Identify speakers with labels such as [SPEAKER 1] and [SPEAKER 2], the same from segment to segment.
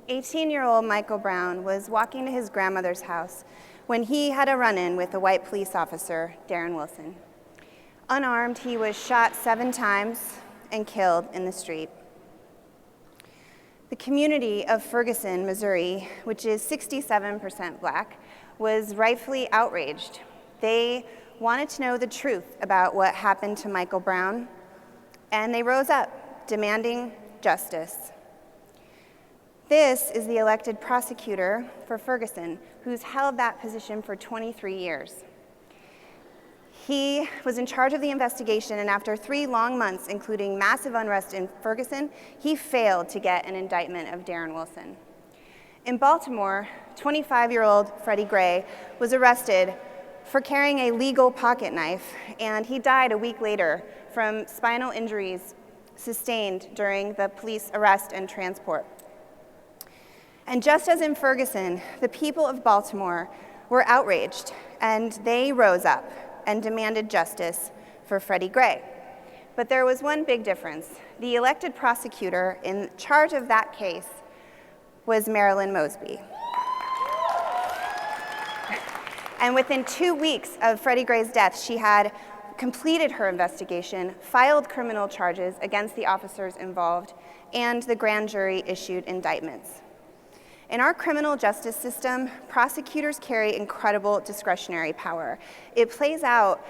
[SPEAKER 1] 18-year-old Michael Brown was walking to his grandmother's house when he had a run-in with a white police officer, Darren Wilson. Unarmed, he was shot 7 times and killed in the street. The community of Ferguson, Missouri, which is 67% Black, was rightfully outraged. They wanted to know the truth about what happened to Michael Brown, and they rose up, demanding justice. This is the elected prosecutor for Ferguson, who's held that position for 23 years. He was in charge of the investigation, and after 3 long months, including massive unrest in Ferguson, he failed to get an indictment of Darren Wilson. In Baltimore, 25-year-old Freddie Gray was arrested for carrying a legal pocket knife, and he died a week later from spinal injuries sustained during the police arrest and transport. And just as in Ferguson, the people of Baltimore were outraged, and they rose up and demanded justice for Freddie Gray. But there was one big difference. The elected prosecutor in charge of that case was Marilyn Mosby. And within 2 weeks of Freddie Gray's death, she had completed her investigation, filed criminal charges against the officers involved, and the grand jury issued indictments. In our criminal justice system, prosecutors carry incredible discretionary power. It plays out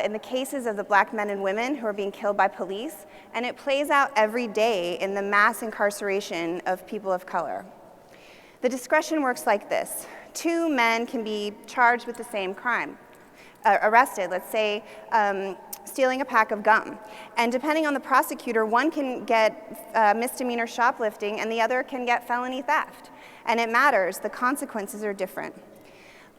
[SPEAKER 1] in the cases of the Black men and women who are being killed by police, and it plays out every day in the mass incarceration of people of color. The discretion works like this. 2 men can be charged with the same crime, arrested, let's say stealing a pack of gum. And depending on the prosecutor, one can get misdemeanor shoplifting and the other can get felony theft. And it matters, the consequences are different.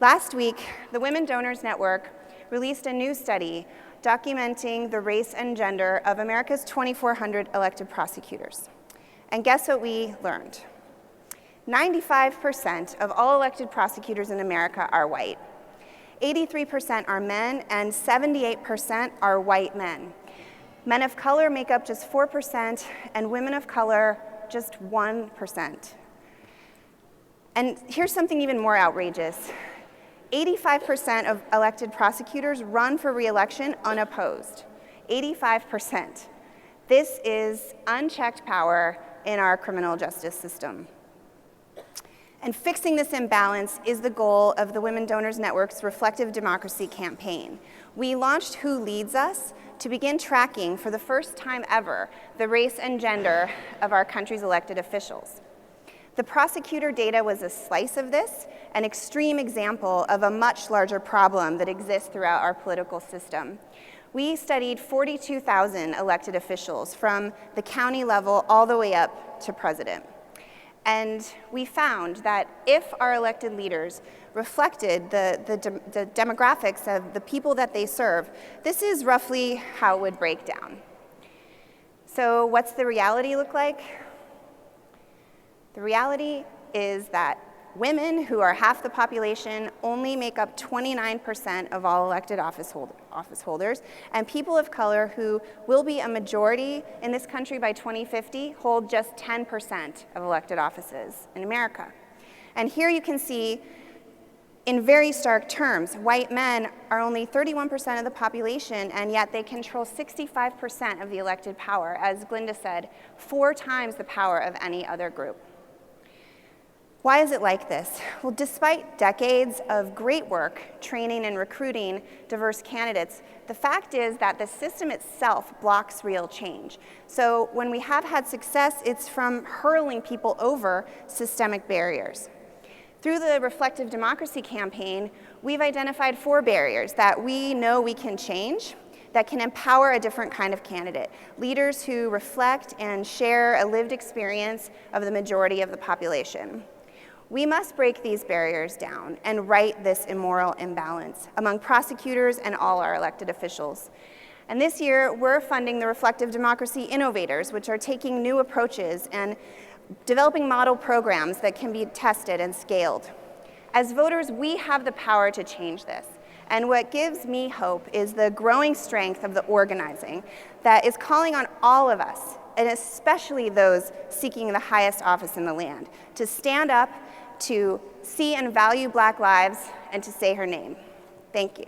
[SPEAKER 1] Last week, the Women Donors Network released a new study documenting the race and gender of America's 2,400 elected prosecutors. And guess what we learned? 95% of all elected prosecutors in America are white. 83% are men, and 78% are white men. Men of color make up just 4%, and women of color just 1%. And here's something even more outrageous. 85% of elected prosecutors run for re-election unopposed. 85%. This is unchecked power in our criminal justice system. And fixing this imbalance is the goal of the Women Donors Network's Reflective Democracy campaign. We launched Who Leads Us to begin tracking, for the first time ever, the race and gender of our country's elected officials. The prosecutor data was a slice of this, an extreme example of a much larger problem that exists throughout our political system. We studied 42,000 elected officials from the county level all the way up to president. And we found that if our elected leaders reflected the demographics of the people that they serve, this is roughly how it would break down. So what's the reality look like? The reality is that women, who are half the population, only make up 29% of all elected office holders, and people of color, who will be a majority in this country by 2050, hold just 10% of elected offices in America. And here you can see, in very stark terms, white men are only 31% of the population, and yet they control 65% of the elected power, as Glinda said, 4 times the power of any other group. Why is it like this? Well, despite decades of great work training and recruiting diverse candidates, the fact is that the system itself blocks real change. So when we have had success, it's from hurling people over systemic barriers. Through the Reflective Democracy campaign, we've identified 4 barriers that we know we can change, that can empower a different kind of candidate, leaders who reflect and share a lived experience of the majority of the population. We must break these barriers down and right this immoral imbalance among prosecutors and all our elected officials. And this year, we're funding the Reflective Democracy Innovators, which are taking new approaches and developing model programs that can be tested and scaled. As voters, we have the power to change this. And what gives me hope is the growing strength of the organizing that is calling on all of us, and especially those seeking the highest office in the land, to stand up, to see and value Black lives, and to say her name. Thank you.